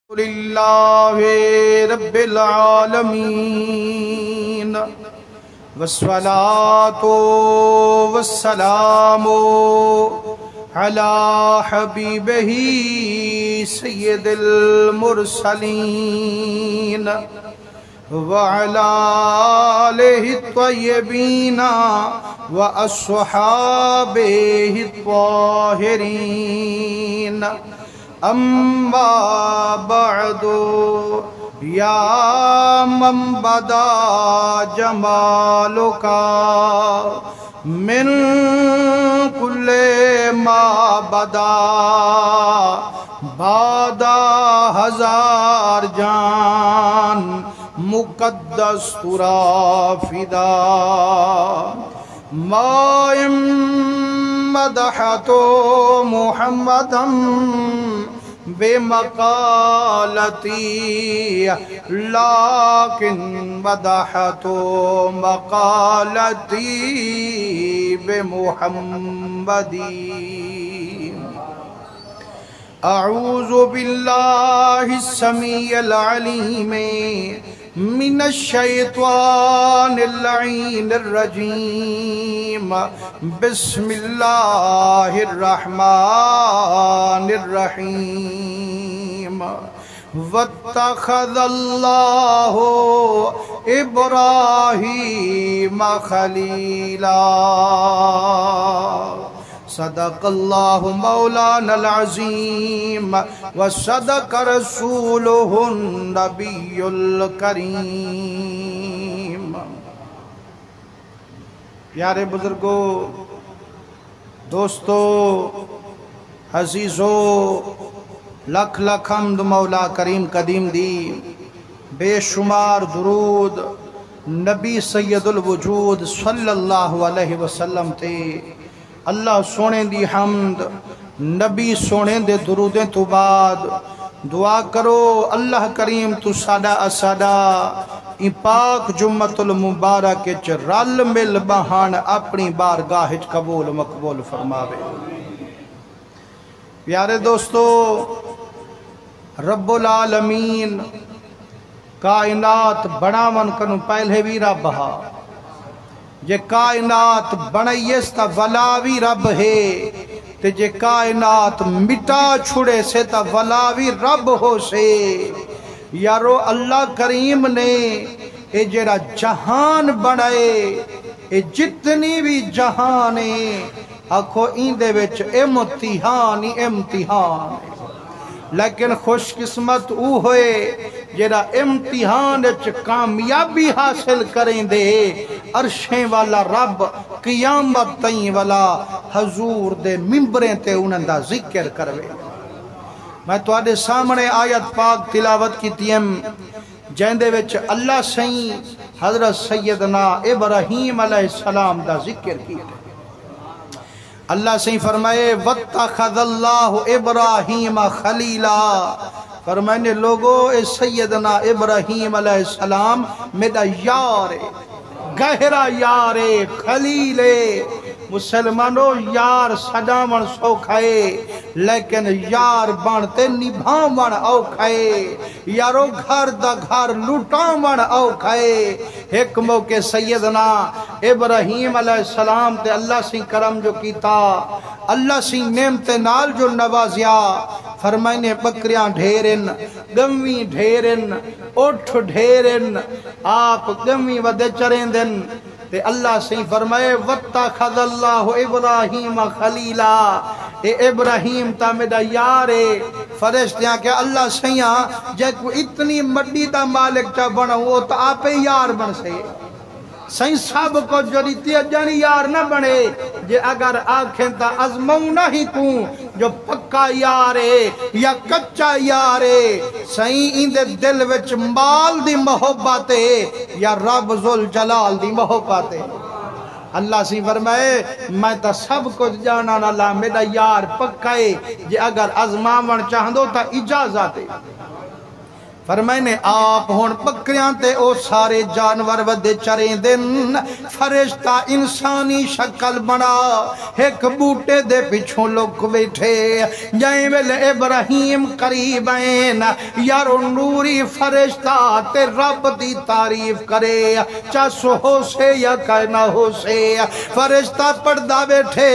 للہ رب العالمین والصلاة والسلام علی حبیبہ سید المرسلین وعلى آلہ الطیبین واصحابہ الطاہرین اما بعد یا من بدا جمالک من کل ما بدا بعد ہزار جان مقدس ترا فدا ما مدحت محمدا بمقالتی لیکن مدحت مقالتی بمحمدی اعوذ باللہ السمیع العلیم من الشیطان اللعین الرجیم بسم اللہ الرحمن الرحیم واتخذ اللہ ابراہیم خلیلا صدق اللہ مولانا العظیم وصدق رسولہ النبی الکریم پیارے بزرگوں، دوستو، عزیزو، لکھ لکھ حمد مولا کریم قدیم دی، بے شمار درود نبی سید الوجود صلی اللہ علیہ وسلم تے اللہ سونے دی حمد، نبی سونے دے درودیں تو بعد دعا کرو اللہ کریم تو ساڈا اساڈا ای پاک جمعۃ المبارک وچ رل مل بہان اپنی بارگاہ وچ قبول مقبول فرماوے۔ پیارے دوستو، رب العالمین کائنات بناون کنو پہلے بھی رب ہا، جے کائنات بنائیس تا ولاوی رب ہے، تے جے کائنات مٹا چھڑے سے تا ولاوی رب ہو سے۔ یارو اللہ کریم نے اے جڑا جہان بنائے، اے جتنی بھی جہانے آکھو این دے وچ امتحان ہی امتحان، لیکن خوش قسمت او ہوئے جیڑا امتحان وچ کامیابی حاصل کریں دے، عرشیں والا رب قیامت تائیں والا حضور دے ممبریں تے انہاں دا ذکر کروے۔ میں تو آدھے سامنے آیت پاک تلاوت کی تیم جیندے وچ اللہ سائیں حضرت سیدنا ابراہیم علیہ السلام دا ذکر کیا۔ اللہ سے فرمائے وَاتَّخَذَ اللَّهُ إِبْرَاهِيمَ خَلِيلًا، فرمائے لوگو اے سیدنا ابراہیم علیہ السلام میرا یار ہے، گہرا یار ہے، خلیل ہے۔ مسلمانوں یار سجاون سوکھائے لیکن یار بانتے نبھاون اوکھائے، یارو گھر دا گھر لوٹاون اوکھائے۔ ایک موقع سیدنا ابراہیم علیہ السلام تے اللہ سی کرم جو کیتا، اللہ سی نعمت نال جو نوازیا، فرمائنے بکریاں ڈھیرن، گمویں ڈھیرن، اٹھ ڈھیرن، آپ گمویں ودے چرین دن، تے اللہ سے فرمائے وَاتَّخَذَ اللَّهُ إِبْرَاهِيمَ خَلِيلًا، اے ابراہیم تا میرا یارے۔ فرشتیاں کہ اللہ سیاں جے کو اتنی مڈی دا مالک چا بنا وہ تو آپ یار بن سے، سائیں صاحب کو جوڑی تیا جانی یار نہ بنے، جے اگر آنکھیں تا ازموں نہیں کوں جو پکا یارے یا کچا یارے، سائیں اندے دل وچ مال دی محبت یا رب ذوالجلال دی محبت۔ اللہ سی فرمائے میں تا سب کچھ جانا نالا میرا یار پکائے، جے اگر ازماون چاہندو تا اجازت۔ فرمائنے آپ ہون بکریاں تے او سارے جانور ودے چریں دن فرشتہ انسانی شکل بنا ایک بوٹے دے پچھوں لوگ بیٹھے جائیں ویلے ابراہیم قریب آئین یارو نوری فرشتہ تے رب دی تعریف کرے چاسو ہو سے یا کائنہ ہو سے فرشتہ پردہ بیٹھے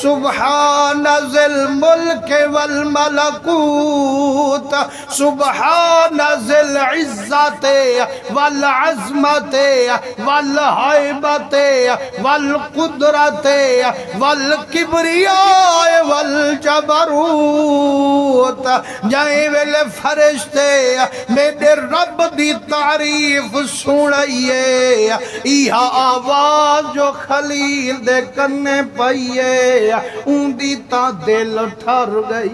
سبحان ذی الملک والملکوت سبحان ذی العزت والعظمت والحیبت والقدرت والکبریاء والجبروت جائیں ویلے فرشتے میرے رب دی تعریف سنائیے ایہا آواز جو خلیل دے کرنے پائیے اون دی تا دل ٹھر گئی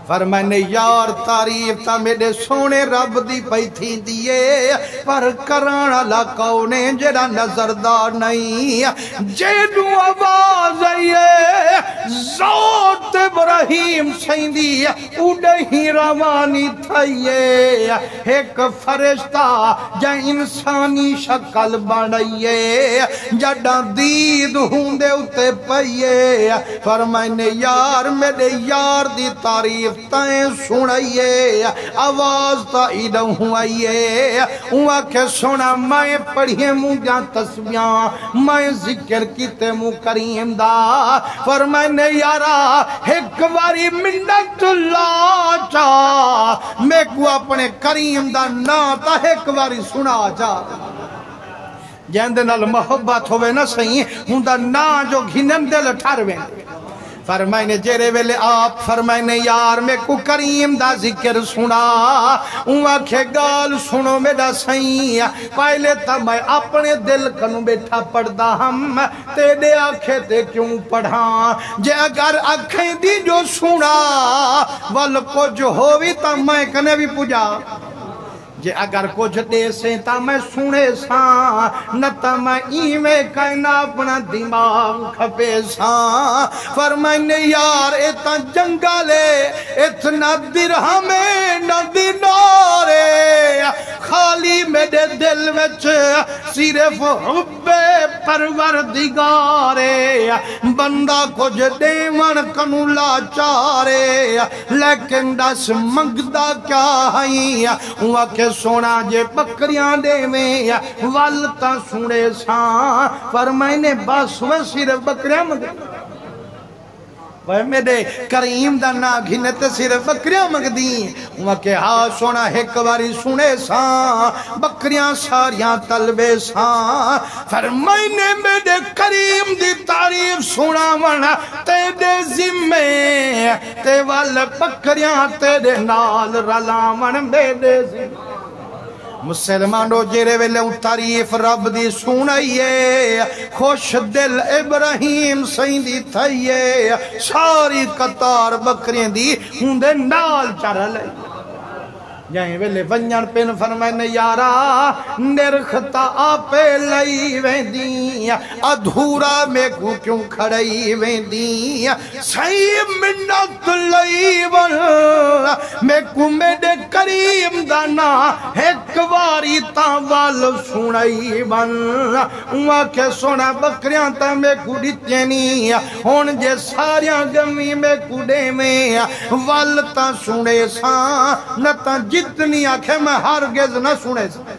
فرمائنے یار تعریف تا میرے سونے رب دی پئی تھی دیئے پر کرانا لکونے جڑا نظردار نہیں جیدو آواز آئیے ذات ابراہیم سیندی اڑے ہی روانی تھائیے ایک فرشتہ جا انسانی شکل بڑھائیے جڑا دید ہوندے اتے پئیے فرمائنے یار میرے یار دی تعریف تائیں سنائیے آواز تا ایڈوں ہوئیے اوہ کے سنا میں پڑھئے مجھا تسبیاں میں ذکر کیتے مو کریم دا فرمائنے یارا ایک باری منت اللہ چاہ میں کو اپنے کریم دا نا تا ایک باری سنا جا جہندے نال محبت ہوئے نہ صحیح ہوں دا نا جو گھنن دل ٹھارویں فرمائنے جیرے ویلے آپ فرمائنے یار میں کو کریم دا ذکر سنا اوہ کے گال سنو میرا سائیں پہلے تا میں اپنے دل کنو بیٹھا پڑھدا ہم تیرے آنکھیں تے کیوں پڑھاں جے اگر آنکھیں دی جو سنا والکو جو ہوئی تا میں کنے بھی پوجا جے اگر کچھ دے سے تا میں سنے ساں نہ تا میں ایمیں کائنا اپنا دماغ کھپے ساں فرمائنے یار اتنا جنگلے اتنا درہمیں نہ دینارے خالی میرے دل وچ صرف حب پروردگارے بندہ کچھ دیون کنو لاچارے لیکن دس منگدہ کیا ہائیں ہوا کہ سونا جے بکریاں دے میں والتا سنے ساں فرمائنے بس وہ صرف بکریاں مگدی وہ میرے کریم دا نا گھنتے صرف بکریاں مگدی وہ کہ ہاں سونا ایک باری سنے ساں بکریاں ساریاں تلبے ساں فرمائنے میرے کریم دی تعریف سنا ونا تیرے ذمے تے وال بکریاں تیرے نال رلامن میرے ذمے مسلمانو جیرے ویلے تعریف رب دی سنائیے خوش دل ابراہیم سیندی تھائیے ساری قطار بکریں دی ہوندے نال چرلے جائیں ویلے ونجن پین فرمائنے یارا نرختا آپے لئی ویندی ادھورا میں کو کیوں کھڑائی ویندی صحیح منت لئی ون میں کو میرے کریم دانا ایک واری تاوال سنائی ون وہاں کے سونا بکریاں تا میں کو ڈیتینی ہون جے ساریاں گمی میں کو دے میں والتا سنے ساں نتا جتنی آنکھیں میں ہرگز نہ سنے سے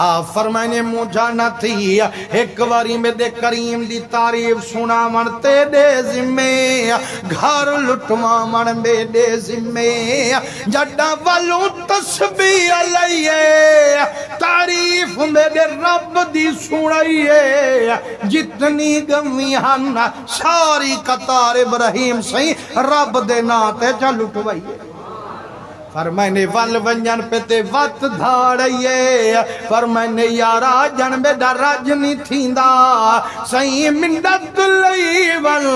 آپ فرمائنے مجھا نہ تھی ایک واری میں دے کریم دی تعریف سنا من تیرے ذمے گھر لٹما من میرے ذمے جڑا والو تسبیح علیہ تعریف میرے رب دی سنائیے جتنی گمی ہن ساری قطار ابراہیم سہیں رب دے ناتے جا لٹوائیے فرمائنے وال ونجن پہ تے وقت دھاڑیے فرمائنے یارا جن میں ڈراج نہیں تھیندا سہی منت لئی ول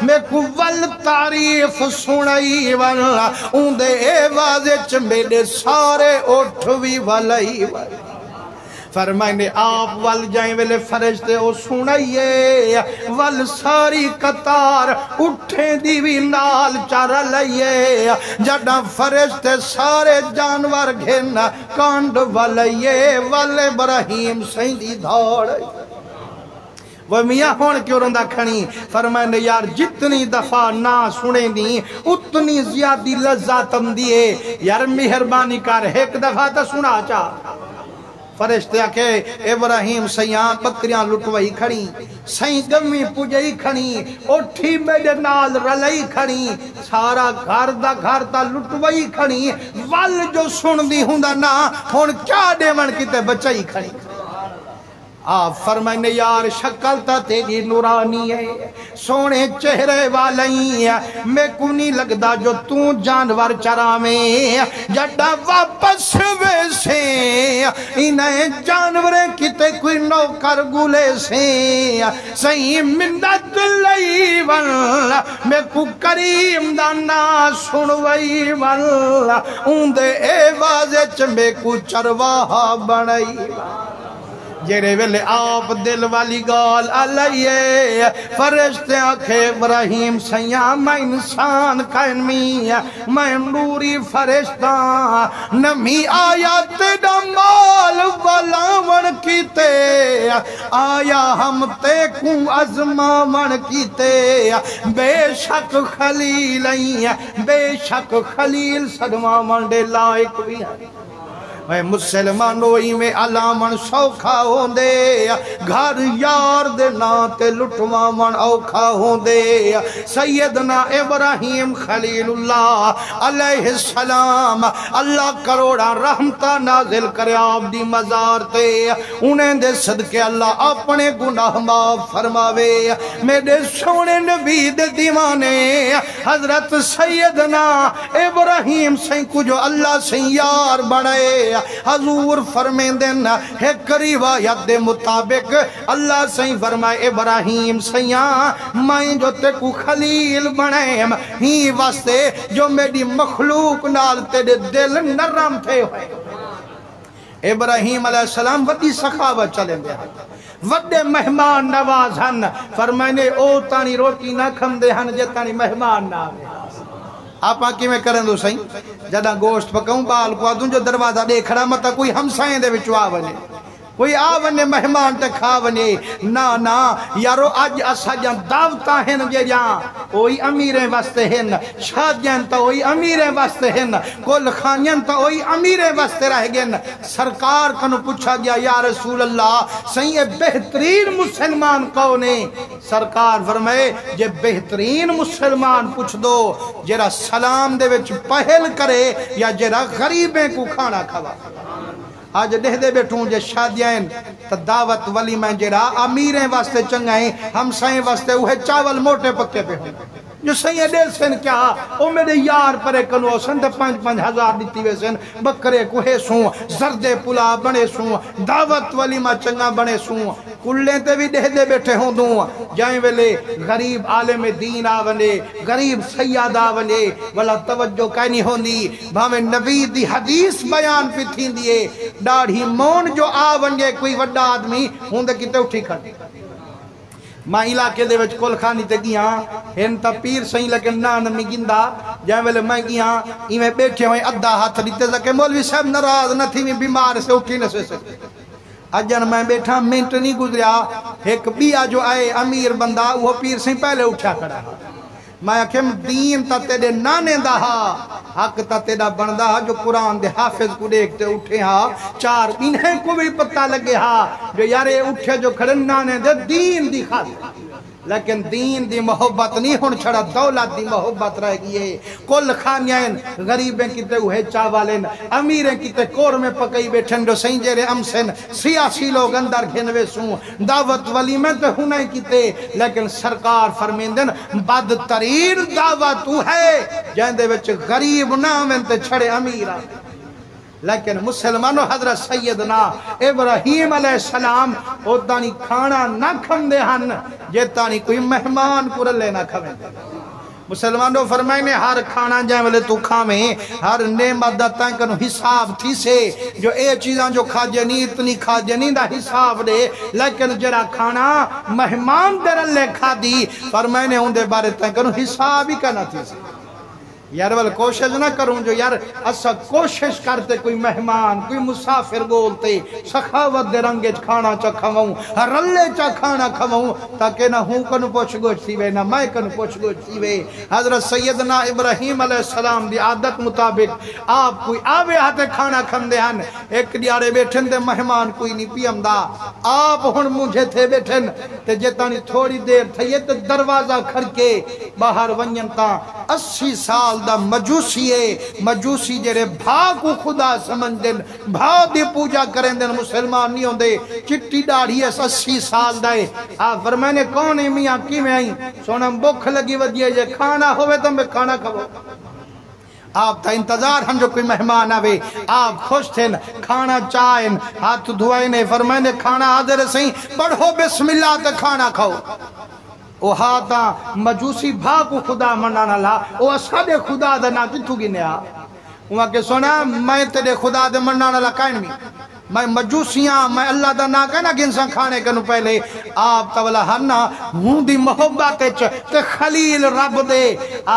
میں کو ول تعریف سنائی ول اون دے واضح چ میرے سارے اٹھ بھی ولائی ول فرمائنے آپ ول جائیں ویلے فرشتے او سنائیے ول ساری قطار اٹھیں دیوی نال چارہ لئیے جڑا فرشتے سارے جانور گھن کانڈ والئیے ول ابراہیم سیندی دھوڑ وہ میاں ہون کیوں رندہ کھنی فرمائنے یار جتنی دفعہ نہ سنے دی اتنی زیادی لذاتم دیئے یار مہربانی کر ایک دفعہ تا سنا چاہ فرشتے آکے ابراہیم سیاں بکریاں لٹوائی کھڑی سائیں گمی پوجائی کھڑی اٹھی میڈے نال رلائی کھڑی سارا گھر دا لٹوائی کھڑی وال جو سن دی ہوندا نا ہون کیا دیون کیتے بچائی کھڑی آپ فرمائنے یار شکل تا تیری نورانی ہے سونے چہرے والی میں کو نہیں لگدا جو تو جانور چرا میں جڑا واپس ویسے انہیں جانوریں کتے کوئی نوکر گولے سے صحیح مندت لئی والا میں کو کریم دانا سنوئی والا اندے اے واضح چ میں کو چرواہا بڑائی جیرے ویلے آپ دل والی گال علیہ فرشتے آنکھے ابراہیم سیاں میں انسان کائنمی میں نوری فرشتہ نمی آیات دمال ولاون کیتے آیا ہم تے کو ازماون کیتے بے شک خلیل بے شک خلیل صدماون دے لائق بھی ہے میں مسلمانوئی میں علامن سوکھا ہوں دے گھر یار دے ناتے لٹوامن اوکھا ہوں دے سیدنا ابراہیم خلیل اللہ علیہ السلام اللہ کروڑا رحمتہ نازل کرے آپ دی مزار تے انہیں دے صدقے اللہ اپنے گناہ معاف فرماوے میرے سونے نبی دے دیوانے حضرت سیدنا ابراہیم سے کو جو اللہ سے یار بڑھے حضور فرمین دینا ایک روایت دے مطابق اللہ سہیں فرمائے ابراہیم سیاں میں جو تے کو خلیل بنائے ہی واسطے جو میری مخلوق نال تیرے دل نرم تھے ہوئے ابراہیم علیہ السلام ودی سخاوت چلیں دے وڈے مہمان نواز ہن فرمائنے او تانی روٹی نہ کھم دے ہن جے تانی مہمان نہ آوے آپ آنکی میں کریں دو سائیں جدہ گوشت پکاؤں بال کو آدھوں جو دروازہ دے کھڑا مطا کوئی ہمسائیں دے وچو آونے کوئی آونے مہمان تے کھاونے نا یارو آج اساجاں دعوتاں ہیں جے جاں اوئی امیریں واسطے ہیں شادیاں تا اوئی امیریں واسطے ہیں کل خانیاں تا اوئی امیریں واسطے رہ گئے سرکار کنو پوچھا گیا یا رسول اللہ سہی بہترین مسلمان کونے سرکار فرمائے جے بہترین مسلمان پوچھ دو جیرا سلام دے وچ پہل کرے یا جیرا غریبیں کو کھانا کھوا آج دہ دے بیٹھوں جے شادیاں تا دعوت ولی میں جیرا امیریں واسطے چنگائیں ہمسائیں واسطے اوہ چاول موٹے پکے پہ ہوں جو سیئے دل سن کیا او میرے یار پرے کنو سن تے 5,000 دیتی وے سن بکرے کوہے سوں زردے پلا بنے سوں دعوت ولی ما چنگا بنے سوں کلیں تے بھی دہ دے بیٹھے ہوں دوں جائیں ویلے غریب عالم دین آونے غریب سیاد آونے والا توجہ کہنی ہوندی بھامے نبی دی حدیث بیان پہ تھی دیئے ڈاڑھی مون جو آونگے کوئی وڈا آدمی ہوں دے کتے اٹھی کھڑ ماں علاقے دے وچ کول خانی تے گیاں ہن تا پیر سہی لیکن نمی گندا جائیں ویلے میں گیاں ایمیں بیٹھے ہوئے ادھا ہاتھ دیتے زکے مولوی صاحب ناراض نہ تھی میں بیمار سے اٹھی نہ سے سکتے اجن میں بیٹھا منٹ نہیں گزریا ایک بیا جو آئے امیر بندہ وہ پیر سہی پہلے اٹھا کھڑا میں اکھم دین تا تیرے نانے دا حق تا تیرا بندہ جو قرآن دے حافظ کو دیکھتے اٹھے چار انہیں کو بھی پتہ لگے جو یارے اٹھے جو کھڑے نانے دے دین دی خاطر لیکن دین دی محبت نہیں ہون چھڑا دولت دی محبت رہ گئی کل خانیاں غریبیں کتے ہوئے چاوالیں امیریں کتے کور میں پکئی بیٹھن جو سہیں جیرے امسن سیاسی لوگ اندر گھنوے سوں دعوت ولی میں تے ہنے کتے لیکن سرکار فرمیندن بدترین دعوت ہے جہاں دے وچ غریب نامن تے چھڑے امیرہ لیکن مسلمانوں حضرت سیدنا ابراہیم علیہ السلام او تانی کھانا نہ کھم دے ہن جے تانی کوئی مہمان کو رلے نہ کھویں مسلمانوں فرمائنے ہر کھانا جائیں والے تو کھامیں ہر نعمت دا تائیں کنو حساب تھی سے جو اے چیزاں جو کھا جنی اتنی کھا جنی دا حساب دے لیکن جرا کھانا مہمان در اللہ کھا دی فرمائنے ہوں دے بارے تائیں کنو حساب ہی کرنا تھی سے یار وال کوشش نہ کروں جو یار اسا کوشش کرتے کوئی مہمان کوئی مسافر گولتے سخاوت دے رنگے کھانا چا کھواؤں رلے چا کھانا کھواؤں تاکہ نہ ہوں کنو پوچھ گوچ تھیوے نہ میں کنو پوچھ گوچ تھیوے حضرت سیدنا ابراہیم علیہ السلام دی عادت مطابق آپ کوئی آوے ہاتے کھانا کھن دے ہن ایک دیارے بیٹھن دے مہمان کوئی نہیں پیم دا آپ ہن مجھے تھے بیٹھن تے جتانی تھوڑی دیر تھے تے دروازہ کھڑ کے باہر ونجنتا 80 سال دا مجوسی ہے مجوسی جرے بھاگ کو خدا سمجھ دن بھاگ دی پوجا کریں دن مسلمان نہیں ہوں دے چٹی داڑھی ہے 80 سال دائے آپ فرمائنے کون ہے میاں کی میں آئیں سونم بکھ لگی ودیے جے کھانا ہوئے تو میں کھانا کھو آپ تا انتظار ہم جو کوئی مہمان آوے آپ خوش تھے کھانا چاہیں ہاتھ دھوائنے فرمائنے کھانا حاضر سہیں پڑھو بسم اللہ تے کھانا کھاؤ او ہاتا مجوسی بھاکو خدا منانا لا او اساد خدا دا نا کتو گی نیا وہاں کہ سونا میں تیرے خدا دا منانا لا کائن میں مجوسیاں میں اللہ دا نا کہنا گنسان کھانے کنو پہلے آپ تولا ہننا ہوں دی محبت تے خلیل رب دے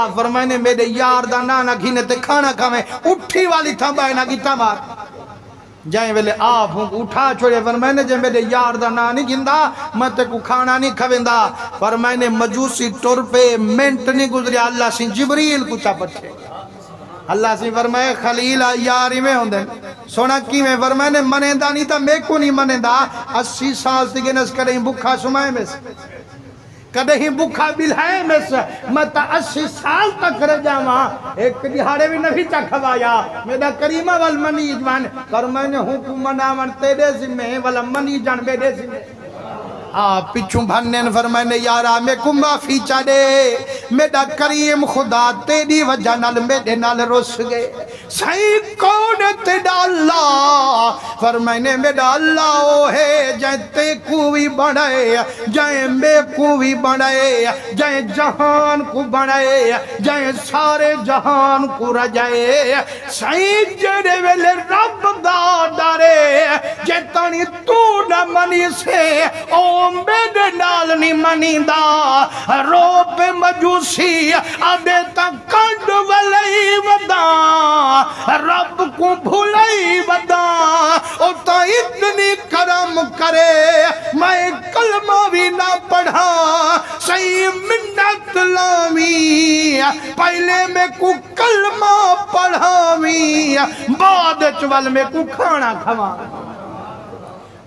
آپ فرمائنے میرے یار دا نا گھینے تے کھانا کھامیں اٹھی والی تھا بائنا کی تمار جائیں ویلے آپ ہوں اٹھا چھوڑے فرمائنے جے میرے یار دا نا نہیں گندہ میں تے کو کھانا نہیں کھویندہ فرمائنے مجوسی ٹور پہ منٹ نہیں گزریا اللہ سے جبریل کو چاپچے اللہ سے فرمائے خلیل یاری میں ہوں دے سونا کی میں فرمائنے منیندہ نہیں تھا میں کو نہیں منیندہ 80 سال سے گنس کریں بکھا سمائے میں سے کدے ہی بکھا بلہائے میں سے میں تا 80 سال تک رہ جاواں ایک دہاڑے بھی نبی چکھوایا میرا کریمہ والمنی جوان فرمائنے حکم مناون تیرے ذمہ والا منی جان میرے ذمہ آپ پچھوں بھنن فرمائنے یارا میں کو معافی چاڑے میرا کریم خدا تیری وجہ نال میرے نال رس گئے سائیں کون تیرا اللہ فرمائنے میرا اللہ او ہے جائیں تے کوئی بڑھائے جائیں میں کوئی بڑھائے جائیں جہان کو بڑھائے جائیں سارے جہان کو رجائے سائیں جڑے ویلے رب دا ڈارے جتانی تو نہ منی سے او میرے نال نہیں منی دا رو پہ مجوسی آدھے تا کنڈ ولی ودا رب کو بھولی ودا او تا اتنی کرم کرے میں کلمہ بھی نہ پڑھا صحیح منت لامی پہلے میں کو کلمہ پڑھامی بعد چول میں کو کھانا کھوا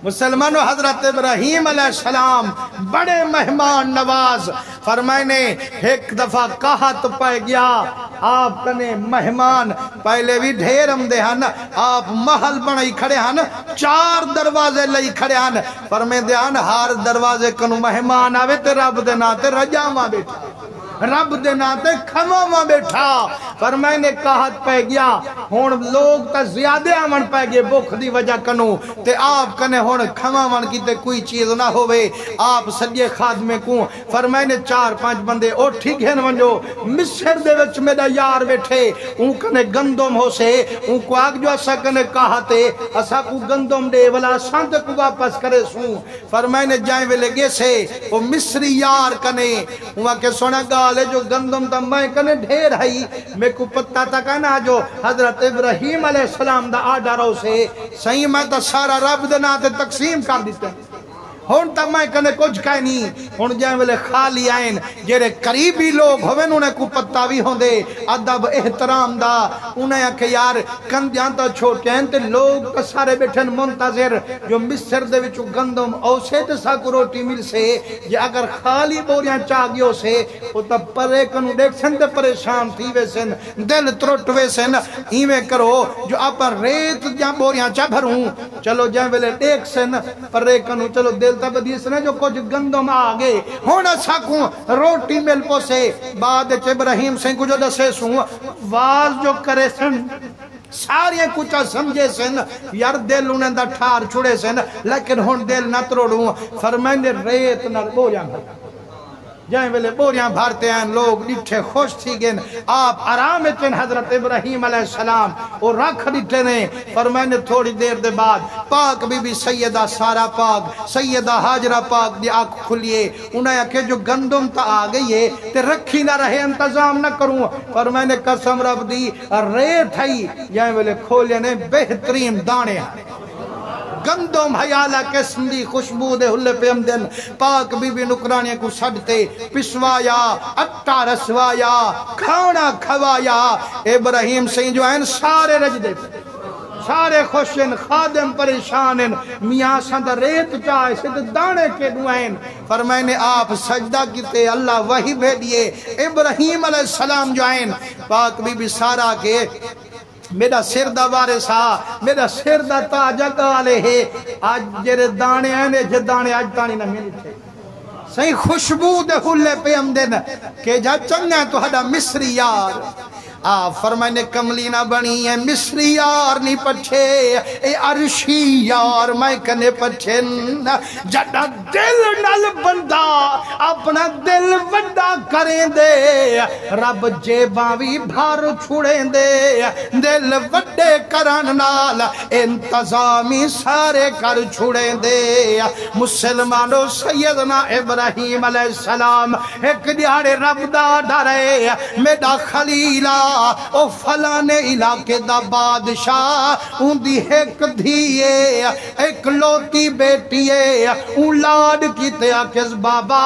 مسلمانوں حضرت ابراہیم علیہ السلام بڑے مہمان نواز فرمائنے ایک دفعہ کہت پائے گیا آپ کنے مہمان پہلے بھی ڈھیر ہم دے ہن آپ محل بنائی کھڑے ہن 4 دروازے لئی کھڑے ہن فرمائے دے ہن ہر دروازے کنو مہمان آوے تے رب دے ناتے رجاواں بیٹھا رب دے ناتے کھماواں بیٹھا فرمائنے کہت پہ گیا ہون لوگ تا زیادہ آمن پہ گئے بکھ دی وجہ کنو تے آپ کنے ہون کھماواں کی تے کوئی چیز نہ ہوئے آپ سجے خادمے کو فرمائنے 4-5 بندے اٹھی گھن ونجو مصر دے وچ میرا یار بیٹھے ان کنے گندم ہو سے ان کو آگ جو اسا کنے کہتے اسا کو گندم دے ولا سانتے کو واپس کرے سوں فرمائنے جائیں وے لگے سے وہ مصری یار کنے وہاں کے سونا گا جو گندم تا میں کنے ڈھیر ہائی میں کو پتہ تا کنا جو حضرت ابراہیم علیہ السلام دا آڈاروں سے صحیح میں تا سارا رب دنا تے تقسیم کر دیتے ہیں ہون تا میں کنے کچھ کہے نہیں ہون جائیں ویلے خالی آئین جیرے قریبی لوگ ہوئے انہیں کو پتہ بھی ہوں دے ادب احترام دا انہیں کہ یار کند جانتا چھوٹے ہیں تے لوگ سارے بیٹھن منتظر جو مصر دے وچو گندم او سے تے ساکو روٹی مل سے یہ اگر خالی بوریاں چاگیوں سے وہ تا پرے کنو دیکھ سن تے پریشان تھی ویسن دل ترٹ ویسن ایمیں کرو جو آپ ریت جہاں بوریاں چا بھروں چلو جائیں ویلے دیکھ سن پرے کنو چلو دل تب دیس نے جو کچھ گندم آگے ہونا ساکوں روٹی مل پو سے بعد ابراہیم سے کو جو دسے سوں واز جو کرے سن سارے کچھ سمجھے سن یار دل انہیں دا ٹھار چھوڑے سن لیکن ہون دل نہ تروڑوں فرمائنے ریت نہ بو جانا جائیں ویلے بوریاں بھارتے ہیں لوگ ڈٹھے خوش تھی گئن آپ آرام چن حضرت ابراہیم علیہ السلام اور رکھ ڈٹھے نے فرمائنے تھوڑی دیر دے بعد پاک بی بی سیدہ سارا پاک سیدہ حاجرہ پاک دی آنکھ کھلیے انہیں کہ جو گندم تا آگئی ہے تے رکھی نہ رہے انتظام نہ کروں فرمائنے قسم رب دی ریت ہے جائیں ویلے کھولے نے بہترین دانے ہیں گندم حیالہ قسم دی خوشبو دے ہلے پہ ہم دن پاک بی بی نکرانے کو سڑتے پسوایا اٹا رسوایا کھانا کھوایا ابراہیم سے جو ہیں سارے رجدے سارے خوشن خادم پریشانن میاں سند ریت چاہے سید دانے کے دعائن فرمائنے آپ سجدہ کیتے اللہ وحی بھیڑیے ابراہیم علیہ السلام جو ہیں پاک بی بی سارا کے میرا سر دا وارثا میرا سر دا تاج گالے ہے آج جرے دانے آنے جے دانے آج تانی نہ ملی تھے صحیح خوشبو دے ہلے پہ ہم دن کہ جا چنگا تو ہدا مصری یار فرمائنے کملی نہ بنی ہے مصری یار نہیں پچھے اے عرشی یار میں کنے پچھے جڑا دل نل بندہ اپنا دل وڈا کریں دے رب جیباں بھی بھار چھوڑیں دے دل وڈے کرن نال انتظامی سارے کر چھوڑیں دے مسلمانوں سیدنا ابراہیم علیہ السلام ایک دیارے رب دا ڈرے میرا خلیلہ او فلانے علاقے دا بادشاہ ان دی ایک دھیے ایک لوتی بیٹیے ان لاڈ کی تیا کس بابا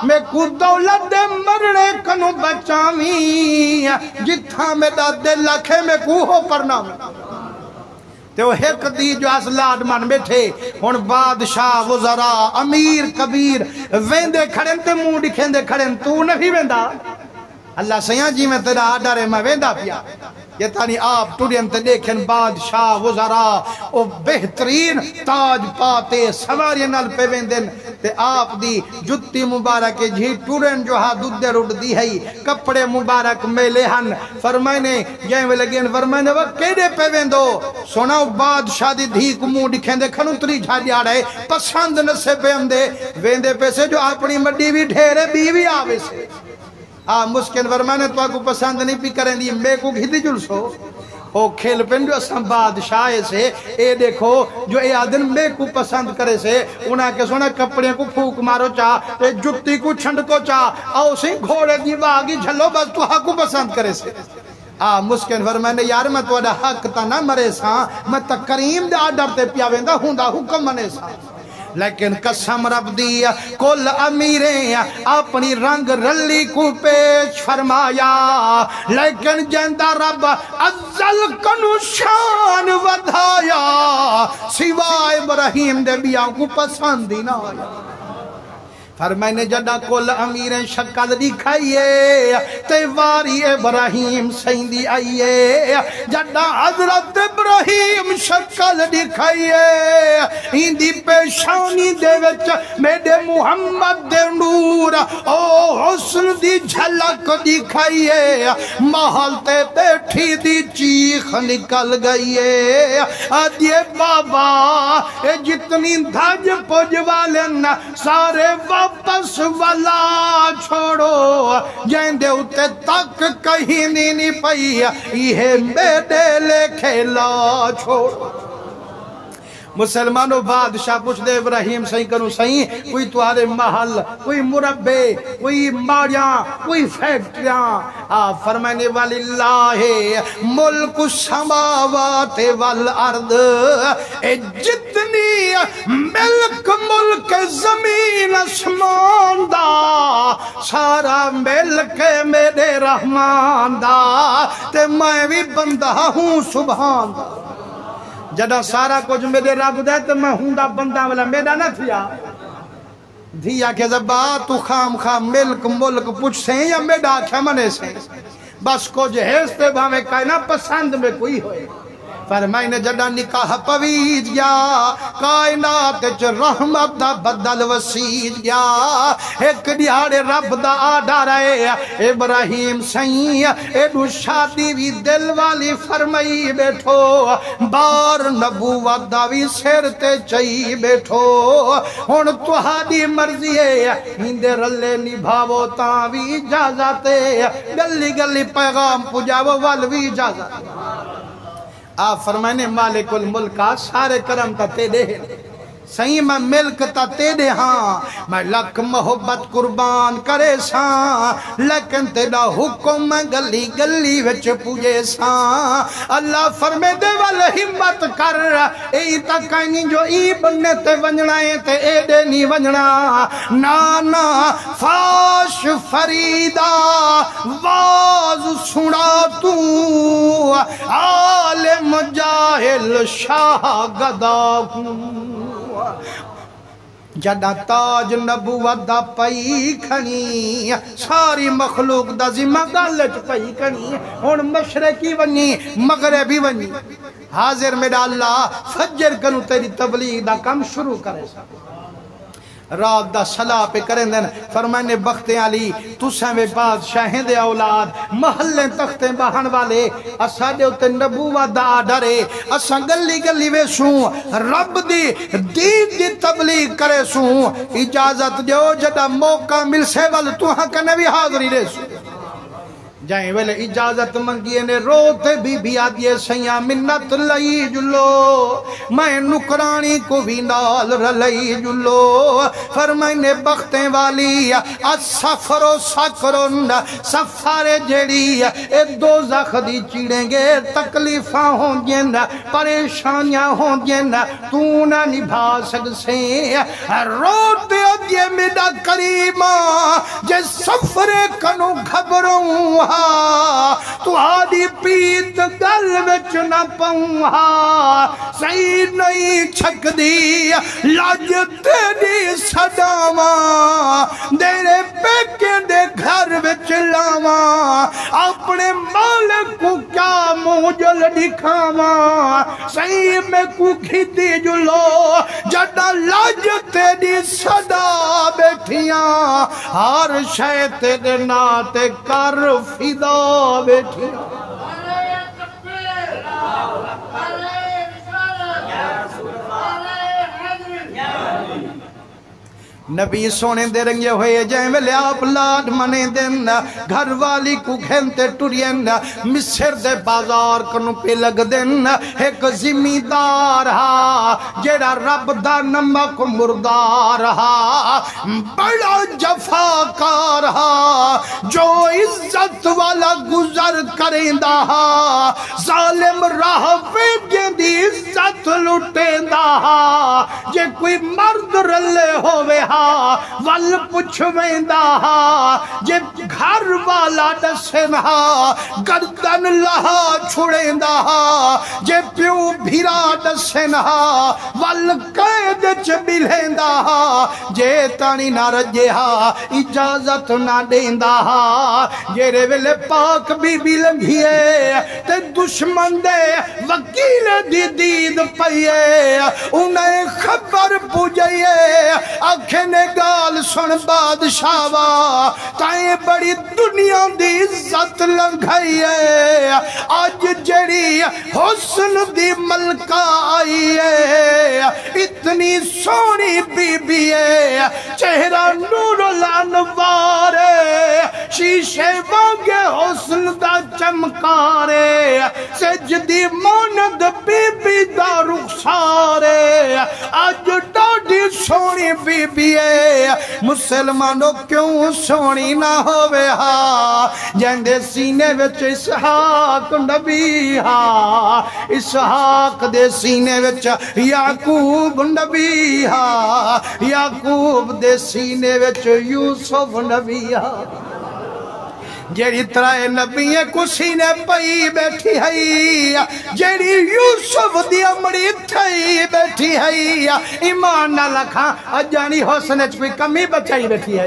میں کو دولت دے مرنے کنو بچاویں جتھا میں دا دل لکھے میں کو ہو پرنا تے وہ ایک دی جو اس لاڈ من بیٹھے ان بادشاہ وزراء امیر کبیر ویندے کھڑن تے موں دکھیں کھڑن تو نہیں ویندہ اللہ سیاں جی میں تیرا آڈارے میں ویندہ پیا یہ تانی آپ ٹوڑیم تے دیکھیں بادشاہ وزراء او بہترین تاج پاتے سواری نال پہ ویندن تے آپ دی جتی مبارک جھی ٹوڑن جو ہاں دودھ رڑ دی ہے کپڑے مبارک میلے ہن فرمائنے جائیں وے لگین فرمائنے وہ کیڑے پہ ویندو سناو بادشاہ دی دھی کو موں دکھیں دے کھنو تری جھا دیا رہے پسند نسے پہ ہم دے ویندے پہ سے جو اپنی مڈی بھی ڈھیرے بیوی آوے سے مسکن فرمانے تو آکو پسند نہیں پی کریں دی میں کو گھدی جلسو او کھیل پن جو اسم بادشاہ سے اے دیکھو جو اے آدن میں کو پسند کرے سے انہاں کے سونا کپڑے کو پھوک مارو چاہ اے جتی کو چھنڈ کو چاہ آؤ سے گھوڑے دی باغی جھلو بس تو حق کو پسند کرے سے مسکن فرمانے یار میں تو اڈا حق تا نہ مرے ساں میں تا کریم دے آڈر تے پیا ویندہ ہوں دا حکم منے ساں لیکن قسم رب دی کل امیریں اپنی رنگ رلی کو پیش فرمایا لیکن جندہ رب ازل کنو شان ودھایا سوائے ابراہیم دے بیاں کو پسندی نہ آیا فرمائنے جڑا کل امیریں شکل دکھائیے تیواری ابراہیم سیندی آئیے جڑا حضرت ابراہیم شکل دکھائیے ہندی پیشانی دے وچ میرے محمد دے نور او حسن دی جھلک دکھائیے محل تے بیٹھی دی چیخ نکل گئیے آدھیے بابا جتنی دھج پوج والن سارے واپس والا چھوڑو جائیں دے اتے تک کہیں نہیں پئی یہ میرے لے کھیلا چھوڑو مسلمانوں بادشاہ پوچھ دے ابراہیم صحیح کروں صحیح کوئی تمہارے محل کوئی مربع کوئی ماڑیاں کوئی فیکٹریاں فرمانے واللہ ملک السماوات والارض جتنی ملک زمین اسمان دا سارا ملک میرے رحمان دا تے میں بھی بندہ ہوں سبحان دا جڑا سارا کچھ میرے رب دے تو میں ہوں دا بندہ والا میرا نہ تھیا دھیا کہ زبا تو خام ملک پوچھ سے یا میرا کیا منے سے بس کچھ ہیستے بھامے کائنا پسند میں کوئی ہوئے فرمائنے جڑا نکاح پویج گیا کائنات چ رحمت دا بدل وسیج گیا ایک دیاڑے رب دا آڈر ہے ابراہیم سائیں ایڈو شادی بھی دل والی فرمائی بیٹھو بار نبوت دا بھی سر تے چاہی بیٹھو ہن تہاڈی مرضی ہے ہندے رلے نبھاو تاں بھی اجازت ہے گلی گلی پیغام پجاو وال بھی اجازت آپ فرمانے مالک الملکہ سارے کرم تا تیرے سہی میں ملک تا تیرے ہاں میں لکھ محبت قربان کرے ساں لیکن تیرا حکم گلی گلی وچ پوجے ساں اللہ فرمے دے وال ہمت کر ای تک کہیں جو ای بننے تے ونجنا ہے تے اے دے نہیں ونجنا نانا فاش فریدہ واز سنا تو عالم جاہل شاہ گدا جڑا تاج نبوت دا پئی کھنی ساری مخلوق دا ذمہ گالچ پئی کھنی ہن مشرقی ونی مغربی ونی حاضر میرا اللہ فجر کنو تیری تبلیغ دا کم شروع کرے سا رات دا صلاح پہ کریں دن فرمانے بخت علی تسیں بے بادشاہیں دے اولاد محلیں تختیں بہن والے اسا دے اتے نبوت دا ڈرے اسا گلی گلی وے سوں رب دی دید دی تبلیغ کرے سوں اجازت دیو جڑا موقع مل سے وال تو ہاں کنے بھی حاضری لے سوں جائیں ویلے اجازت منگیے نے روتے بی آدھیے سیاں منت لئی جلو میں نکرانی کو بھی نال رلئی جلو فرمائنے بختیں والی السفر و سکرن سفر جیڑی اے دوزخ دی چیڑیں گے تکلیفاں ہوں جن پریشانیاں ہوں جن تو نہ نبھا سک سے روتے آدھیے میرا کریمہ جے سفر کنو گھبروں تو آدھی پیت گل وچ نہ پاؤں صحیح نہیں چھک دی لاج تیری صداواں دیرے پیکے دے گھر وچ لاواں اپنے مالک کو کیا موجل دکھاواں صحیح میں کو کھیتی جلو جڑا لاج تیری صدا بیٹھیاں ہر شے تیرے ناتے کر فدا بیٹھی نبی سونے دے رنگے ہوئے جائیں ویلے آپ لاد منے دن گھر والی کو گھنتے ٹورین مصر دے بازار کنو پہ لگ دن ایک زمیندار ہا جیڑا رب دا نمک مردار ہا بڑا جفاکار ہا جو عزت والا گزر کریں دا ہا ظالم راہ پہ جیندی عزت لٹیں دا ہا جے کوئی مرد رلے ہوئے ہا ول پچھویں ہا جے گھر والا دسن ہا گردن لہا چھوڑیں ہا جے پیو بھیرا دسن ہا ول قید چ بلیں ہا جے تانی نہ رجے ہا اجازت نہ دیں ہا جیرے ویلے پاک بی لنگھیے تے دشمن دے وکیل دی دید پئیے انہیں خبر پوجئیے آنکھیں نے گال سن بادشاہوا تائیں بڑی دنیا دی عزت لنگھائیے آج جڑی حسن دی ملکہ آئیے اتنی سونی بی بی ہے چہرہ نور الانوارے شیشے واگے حسن دا چمکارے سجدی موند بی بی دا رخسارے آج ڈاڈی سونی بی بی ہے مسلمانوں کیوں سونی نہ ہوئے ہاں جندے سینے وچ اسحاق نبی ہاں اسحاق دے سینے وچ یعقوب نبی ہاں یعقوب دے سینے وچ یوسف نبی ہاں جیڑی ترائے نبی کو سینے پئی بیٹھی ہے جیڑی یوسف دی امڑی تھئی بیٹھی ہے ایمان نہ لکھا اجانی حسن چ کوئی کمی بچائی بیٹھی ہے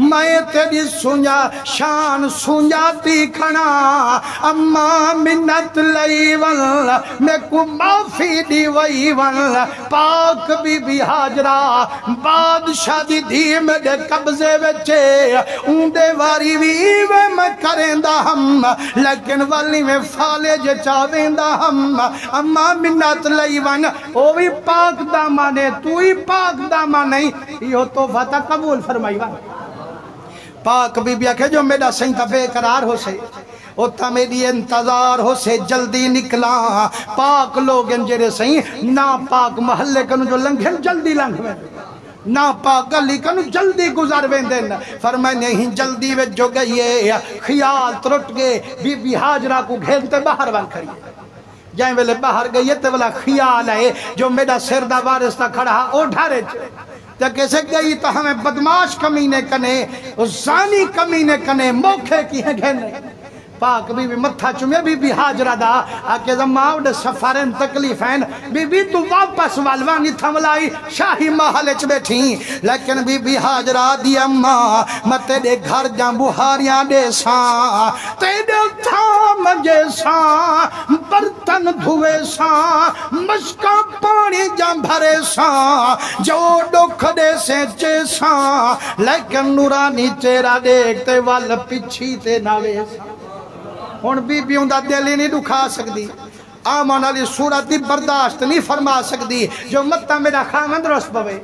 میں تیری سنجا شان سنجاتی کھنا اما منت لئی ول میں کو معافی دی وئی ول پاک بی بی حاجرہ بادشاہ دی دھی میں دے قبضے وچے اونڈے واری ویوے میں کریں دا ہم لیکن والی میں فالے جے چاویں دا ہم اما منت لئی ون او بھی پاک دامانے تو ہی پاک دامانے یہ تو فتح قبول فرمائی ون پاک بی بی کہ جو میرا سینتا بے قرار ہو سے اوتا میری انتظار ہو سے جلدی نکلا پاک لوگ انجرے سہیں نا پاک محلے کنو جو لنگھن جلدی لنگھویں نا پاک گلی کنو جلدی گزار ویندن فرمائے نہیں جلدی وچ جو گئی خیال ترٹ گئے بی بی حاجرہ کو گھیلتے باہر وان کھڑی جائیں ویلے باہر گئی تے والا خیال ہے جو میرا سردہ وارستہ کھڑا او ڈھارے تو کیسے گئی تو ہمیں بدماش کمینے کنے زانی کمینے کنے موکھے کی ہیں گھنے پاک بی بی متھا چمے بی بی حاجرہ دا آکے زماؤڈ سفرین تکلیفین بی بی تو واپس والوانی تھملائی شاہی محل اچ بیٹھیں لیکن بی بی حاجرہ دی اممہ میں تیرے گھر جان بہاریاں دے ساں تیرے تھام جے ساں برتن دھوے ساں مشکا پانی جان بھرے ساں جو دکھ دے سے چے ساں لیکن نورانی چیرہ دیکھتے وال پچھی تے ناوے ساں ہون بی بیوں دا دلی نہیں دکھا سکتی آمان علی صورت دی برداشت نہیں فرما سکتی جو متہ میرا خامند رس بوے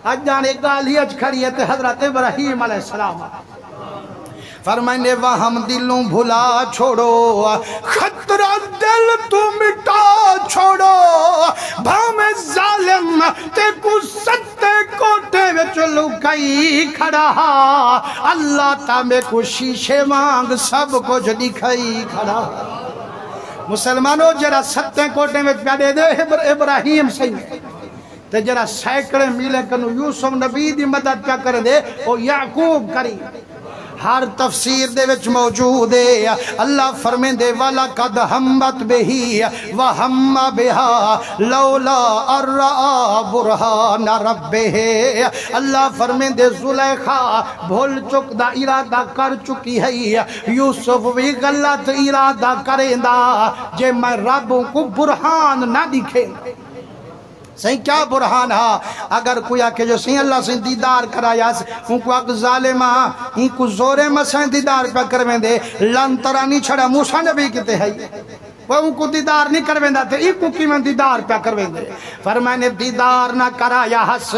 آج جانے گالی اج کھڑی ہے حضرت ابراہیم علیہ السلام فرمائنے وہم دلوں بھلا چھوڑو خطرہ دل تو مٹا چھوڑو بھام ظالم تے کو ستے کوٹے وچ لکائی کھڑا اللہ تا میں کو شیشے مانگ سب کچھ دکھائی کھڑا مسلمانوں جرا ستے کوٹے وچ پیادے دے ابراہیم سہی تے جرا سیکڑے میلے کنو یوسف نبی دی مدد کیا کر دے او یعقوب کری ہر تفسیر دے وچ موجود ہے اللہ فرمین دے والا قد ہمت بہی وہم بہا لولا ارعا برہان ربہ اللہ فرمین دے زلیخا بھول چک دا ارادہ کر چکی ہے یوسف بھی غلط ارادہ کریں دا جے میں ربوں کو برہان نہ دکھے صحیح کیا برہان ہا اگر کوئی آکے جو صحیح اللہ سے دیدار کرایا ان کو اک ظالمہ ان کو زورے مسائیں دیدار پہ کرویں دے لانترانی چھڑا موسیٰ نبی کتے ہیں وہ ان کو دیدار نہیں کرویں دا تھے ایک کو کی من دیدار پہ کرویں دے فرمائنے دیدار نہ کرایا حس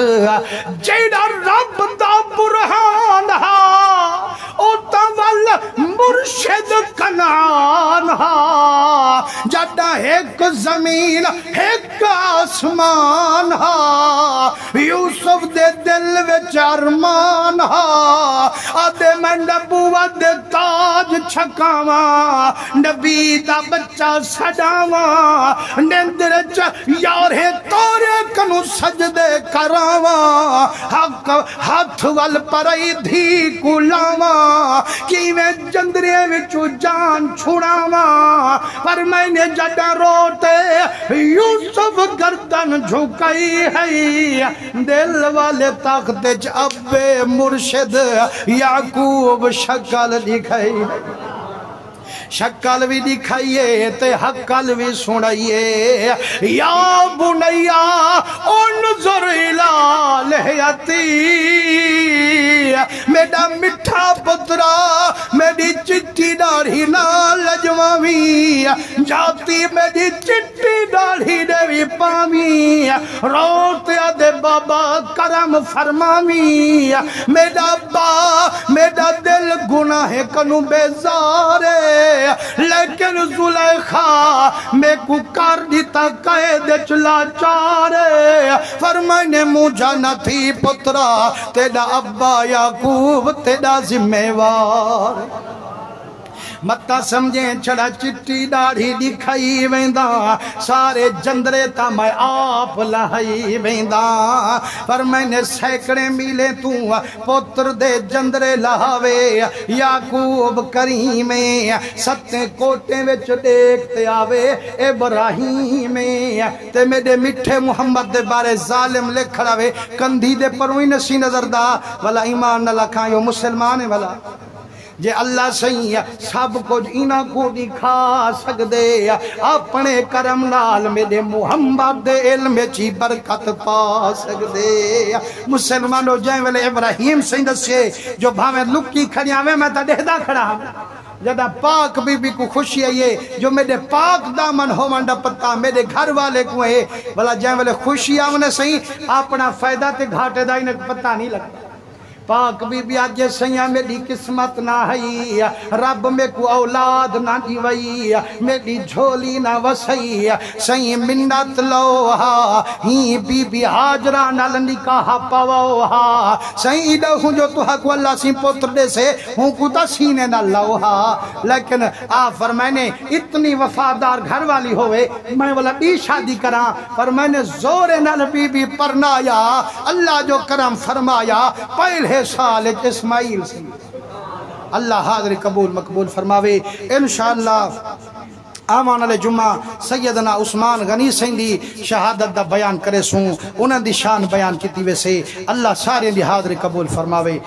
جیڑا رب دا برہان ہا او تول مرشد کنان ہا جڑا ایک زمین ایک آسمان ہا یوسف دے دل وچ ارمان ہا آدھے میں نبوت دے تاج چھکاواں نبی دا بچہ سجاواں نندر یارے تورے کنو سجدے کراواں حق ہاتھ وال پرائی دھی کو لاواں کی میں جندرے وچو جان چھڑاواں پر میں نے جڑا روتے یوسف گردن جھکائی ہے دل والے تخت اب مرشد یعقوب شکل دکھائی شکل بھی دکھائیے تے حقل بھی سنائیے یا بنیا انظر الى لحیتی میڈا مٹھا پترا میری چٹی داڑھی نہ لجوامی جاتی میری چٹی داڑھی دے بھی پامی روتے دے بابا کرم فرمامی میڈا با میڈا دل گناہ کنو بیزارے لیکن زلیخا میں کو کر دیتا قید چلا چارے فرمائنے مجھا نہ تھی پترا تیرا ابا یعقوب تیرا ذمہ وار متا سمجھیں چھڑا چٹی داڑھی دکھائی ویندا سارے جندرے تا میں آپ لہائی ویندا پر میں نے سینکڑے میلے تو پتر دے جندرے لہاوے یعقوب کریم ستے کوٹے وچ دیکھتے آوے ابراہیم تے میرے میٹھے محمد دے بارے ظالم لکھ رہے کندھی دے پروئی نسی نظر دا والا ایمان نہ لکھاں یو مسلمان ہے والا جے اللہ سہی سب کچھ اینا کو دکھا سکدے اپنے کرم نال میرے محمد دے علم چی برکت پا سکدے مسلمانوں جائیں والے ابراہیم سہی دسے جو بھاویں لکی کھڑیاں میں تا دہدا کھڑا جدا پاک بی بی کو خوشی ہے جو میرے پاک دامن ہو منڈا پتا میرے گھر والے کو ہے بلا جائیں والے خوشی آونے سہی اپنا فائدہ تے گھاٹے دائی نے پتا نہیں لگتا پاک بی بی آجے سیاں میری قسمت نہ ہئی رب میں کو اولاد نہ دیوئی میری جھولی نہ وسئی سیاں منت لوہا ہی بی بی حاجرہ نال نکاح پاوہا سیاں دہوں جو تو حق واللہ سی پتر دے سے ہوں کو تا سینے نہ لوہا لیکن فرمائنے اتنی وفادار گھر والی ہوئے میں والا بھی شادی کراں پر میں نے زور نال بی بی پرنایا اللہ جو کرم فرمایا پہلے سال اسماعیل سے اللہ حاضر قبول مقبول فرماوے انشاءاللہ آمان علیہ جمعہ سیدنا عثمان غنی سندی شہادت دا بیان کرے سوں انہاں دی شان بیان کیتی ویسے اللہ سارے دی حاضر قبول فرماوے